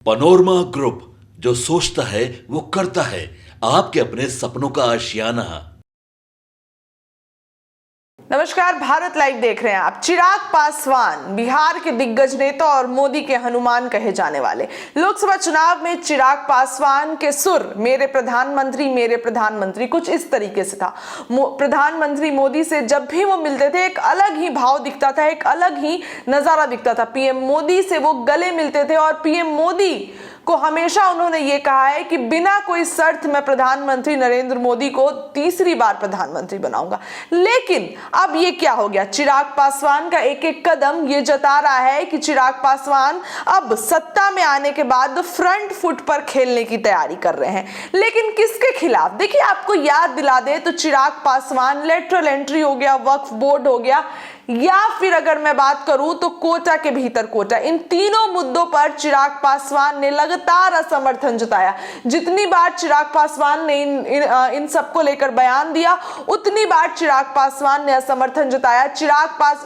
Panorama group, जो सोचता है वो करता है। आपके अपने सपनों का आशियाना। नमस्कार, भारत लाइव देख रहे हैं आप। चिराग पासवान बिहार के दिग्गज नेता और मोदी के हनुमान कहे जाने वाले। लोकसभा चुनाव में चिराग पासवान के सुर मेरे प्रधानमंत्री कुछ इस तरीके से था। प्रधानमंत्री मोदी से जब भी वो मिलते थे एक अलग ही भाव दिखता था, एक अलग ही नजारा दिखता था। पीएम मोदी से वो गले मिलते थे और पीएम मोदी को हमेशा उन्होंने ये कहा है कि बिना कोई शर्त मैं प्रधानमंत्री नरेंद्र मोदी को तीसरी बार प्रधानमंत्री बनाऊंगा। लेकिन अब ये क्या हो गया? चिराग पासवान का एक एक कदम ये जता रहा है कि चिराग पासवान अब सत्ता में आने के बाद फ्रंट फुट पर खेलने की तैयारी कर रहे हैं। लेकिन किसके खिलाफ? देखिए, आपको याद दिला दे तो चिराग पासवान लेटरल एंट्री हो गया, वक्फ बोर्ड हो गया, या फिर अगर मैं बात करूं तो कोटा के भीतर कोटा, इन तीनों मुद्दों पर चिराग पासवान ने लगातार असमर्थन जताया। जितनी बार चिराग पासवान ने इन सबको लेकर बयान दिया, उतनी बार चिराग पासवान ने असमर्थन जताया।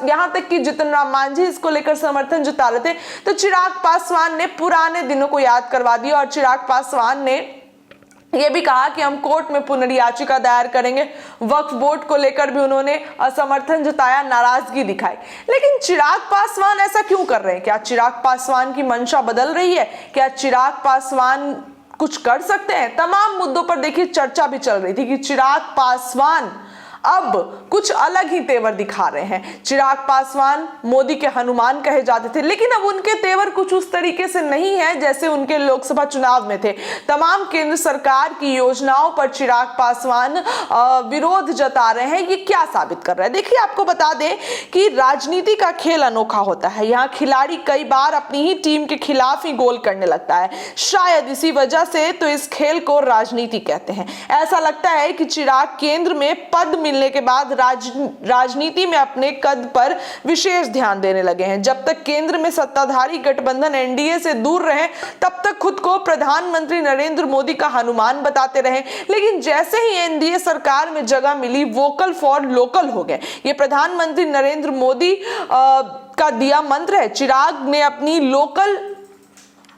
यहां तक कि जितन राम मांझी इसको लेकर समर्थन जता रहे थे तो चिराग पासवान ने पुराने दिनों को याद करवा दिया और चिराग पासवान ने ये भी कहा कि हम कोर्ट में पुनर्याचिका दायर करेंगे। वक्फ बोर्ड को लेकर भी उन्होंने असमर्थन जताया, नाराजगी दिखाई। लेकिन चिराग पासवान ऐसा क्यों कर रहे हैं? क्या चिराग पासवान की मंशा बदल रही है? क्या चिराग पासवान कुछ कर सकते हैं? तमाम मुद्दों पर देखिए चर्चा भी चल रही थी कि चिराग पासवान अब कुछ अलग ही तेवर दिखा रहे हैं। चिराग पासवान मोदी के हनुमान कहे जाते थे, लेकिन अब उनके तेवर कुछ उस तरीके से नहीं है जैसे उनके लोकसभा चुनाव में थे। तमाम केंद्र सरकार की योजनाओं पर चिराग पासवान विरोध जता रहे हैं। ये क्या साबित कर रहा है? देखिए, आपको बता दें कि राजनीति का खेल अनोखा होता है। यहाँ खिलाड़ी कई बार अपनी ही टीम के खिलाफ ही गोल करने लगता है। शायद इसी वजह से तो इस खेल को राजनीति कहते हैं। ऐसा लगता है कि चिराग केंद्र में पद मिलने के बाद राजनीति में अपने कद पर विशेष ध्यान देने लगे हैं। जब तक केंद्र में सत्ताधारी गठबंधन एनडीए से दूर रहे, तब तक खुद को प्रधानमंत्री नरेंद्र मोदी का हनुमान बताते रहे। लेकिन जैसे ही एनडीए सरकार में जगह मिली, वोकल फॉर लोकल हो गए। ये प्रधानमंत्री नरेंद्र मोदी का दिया मंत्र है। चिराग ने अपनी लोकल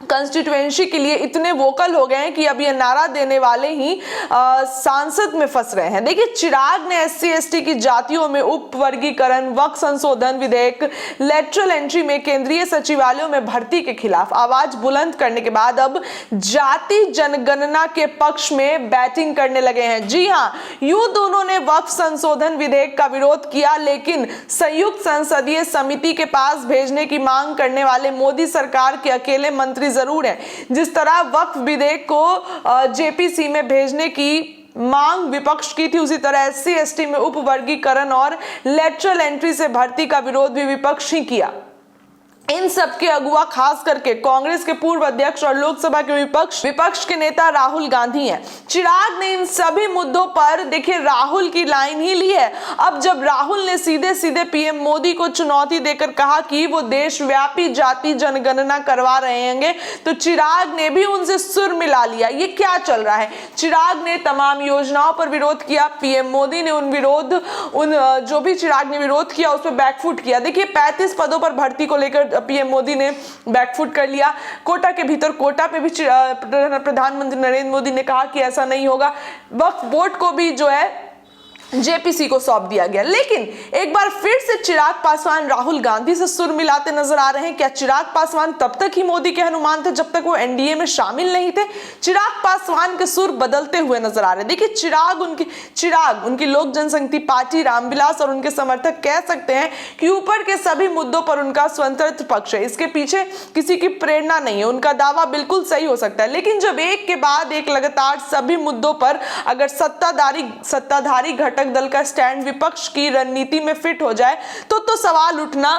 कंस्टिट्यूएंसी के लिए इतने वोकल हो गए हैं कि अब ये नारा देने वाले ही सांसद में फंस रहे हैं। देखिए, चिराग ने एससी एसटी की जातियों में उप वर्गीकरण, वक्फ संशोधन विधेयक, लेटरल एंट्री में केंद्रीय सचिवालयों में भर्ती के खिलाफ आवाज बुलंद करने के बाद अब जाति जनगणना के पक्ष में बैटिंग करने लगे हैं। जी हाँ, यूं दोनों ने वक्फ संशोधन विधेयक का विरोध किया, लेकिन संयुक्त संसदीय समिति के पास भेजने की मांग करने वाले मोदी सरकार के अकेले मंत्री जरूर है। जिस तरह वक्फ विधेयक को जेपीसी में भेजने की मांग विपक्ष की थी, उसी तरह एससी एसटी में उप वर्गीकरण और लेटरल एंट्री से भर्ती का विरोध भी विपक्ष ही किया। इन सब के अगुवा खास करके कांग्रेस के पूर्व अध्यक्ष और लोकसभा के विपक्ष के नेता राहुल गांधी हैं। चिराग ने इन सभी मुद्दों पर देखिए राहुल की लाइन ही ली है। अब जब राहुल ने सीधे सीधे पीएम मोदी को चुनौती देकर कहा कि वो देशव्यापी जाति जनगणना करवा रहे हैं, तो चिराग ने भी उनसे सुर मिला लिया। ये क्या चल रहा है? चिराग ने तमाम योजनाओं पर विरोध किया, पीएम मोदी ने जो भी चिराग ने विरोध किया उस पर बैकफुट किया। देखिए, 35 पदों पर भर्ती को लेकर पीएम मोदी ने बैकफुट कर लिया। कोटा के भीतर कोटा पे भी प्रधानमंत्री नरेंद्र मोदी ने कहा कि ऐसा नहीं होगा। वक्फ बोर्ड को भी जो है जेपीसी को सौंप दिया गया। लेकिन एक बार फिर से चिराग पासवान राहुल गांधी से सुर मिलाते नजर आ रहे हैं। क्या चिराग पासवान तब तक ही मोदी के हनुमान थे जब तक वो एनडीए में शामिल नहीं थे? चिराग पासवान के सुर बदलते हुए नजर आ रहे हैं। देखिए, चिराग उनकी लोक जनशक्ति पार्टी, रामविलास और उनके समर्थक कह सकते हैं कि ऊपर के सभी मुद्दों पर उनका स्वतंत्र पक्ष है। इसके पीछे किसी की प्रेरणा नहीं है। उनका दावा बिल्कुल सही हो सकता है, लेकिन जब एक के बाद एक लगातार सभी मुद्दों पर अगर सत्ताधारी घटक दल का स्टैंड विपक्ष की रणनीति में फिट हो जाए तो सवाल उठना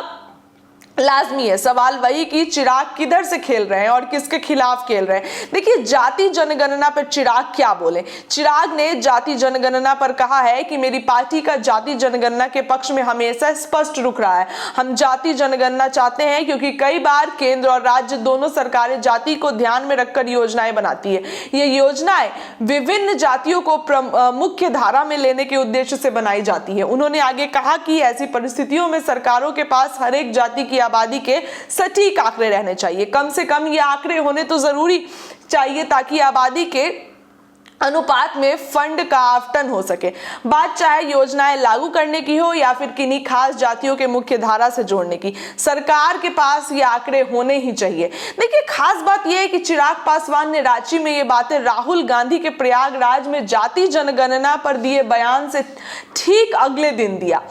लाजमी है। सवाल वही कि चिराग किधर से खेल रहे हैं और किसके खिलाफ खेल रहे हैं। देखिए, जाति जनगणना पर चिराग क्या बोले? चिराग ने जाति जनगणना पर कहा है कि मेरी पार्टी का जाति जनगणना के पक्ष में हमेशा स्पष्ट रुख रहा है। हम जाति जनगणना चाहते हैं क्योंकि कई बार केंद्र और राज्य दोनों सरकारें जाति को ध्यान में रखकर योजनाएं बनाती है। ये योजनाएं विभिन्न जातियों को मुख्य धारा में लेने के उद्देश्य से बनाई जाती है। उन्होंने आगे कहा कि ऐसी परिस्थितियों में सरकारों के पास हर एक जाति की आबादी के सटीक आंकड़े रहने चाहिए। कम से कम ये आंकड़े होने तो जरूरी चाहिए ताकि आबादी के अनुपात में फंड का आवंटन हो सके। बात चाहे योजनाएं लागू करने की हो या फिर किन्हीं खास जातियों के मुख्य धारा से जोड़ने की, सरकार के पास ये आंकड़े होने ही चाहिए। देखिए, खास बात यह है कि चिराग पासवान ने रांची में ये बातें राहुल गांधी के प्रयागराज में जाति जनगणना पर दिए बयान से ठीक अगले दिन दिया।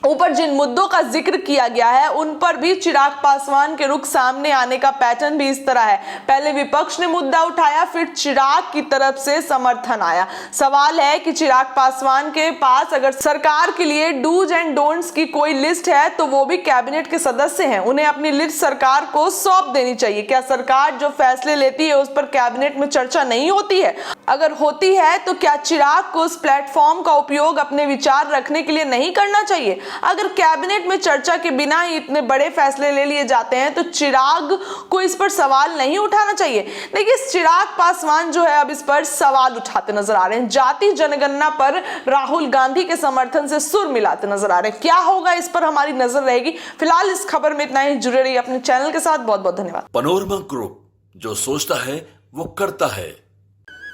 ऊपर जिन मुद्दों का जिक्र किया गया है उन पर भी चिराग पासवान के रुख सामने आने का पैटर्न भी इस तरह है। पहले विपक्ष ने मुद्दा उठाया, फिर चिराग की तरफ से समर्थन आया। सवाल है कि चिराग पासवान के पास अगर सरकार के लिए डूज एंड डोंट्स की कोई लिस्ट है तो वो भी कैबिनेट के सदस्य हैं, उन्हें अपनी लिस्ट सरकार को सौंप देनी चाहिए। क्या सरकार जो फैसले लेती है उस पर कैबिनेट में चर्चा नहीं होती है? अगर होती है तो क्या चिराग को उस प्लेटफॉर्म का उपयोग अपने विचार रखने के लिए नहीं करना चाहिए? अगर कैबिनेट में चर्चा के बिना ही इतने बड़े फैसले ले लिए जाते हैं तो चिराग को इस पर सवाल नहीं उठाना चाहिए। देखिए, चिराग पासवान जो है अब इस पर सवाल उठाते नजर आ रहे हैं। जाति जनगणना पर राहुल गांधी के समर्थन से सुर मिलाते नजर आ रहे हैं। क्या होगा इस पर हमारी नजर रहेगी। फिलहाल इस खबर में इतना ही। जुड़े रहिए अपने चैनल के साथ। बहुत बहुत धन्यवाद। पनोरमा ग्रुप, जो सोचता है वो करता है।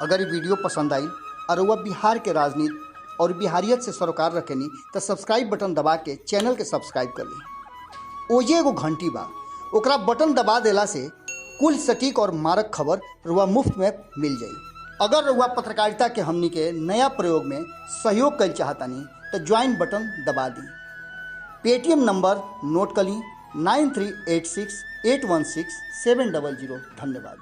अगर ये वीडियो पसंद आई और वह बिहार के राजनीति और बिहारियत से सरोकार रखेनी तो सब्सक्राइब बटन दबा के चैनल के सब्सक्राइब कर ली। ओजे एगो घंटी बा, ओकरा बटन दबा देला से कुल सटीक और मारक खबर रुआ मुफ्त में मिल जाई। अगर रुआ पत्रकारिता के हमनी के नया प्रयोग में सहयोग कर चाहतानी तो ज्वाइन बटन दबा दी। पेटीएम नंबर नोट कर ली 9386816700। धन्यवाद।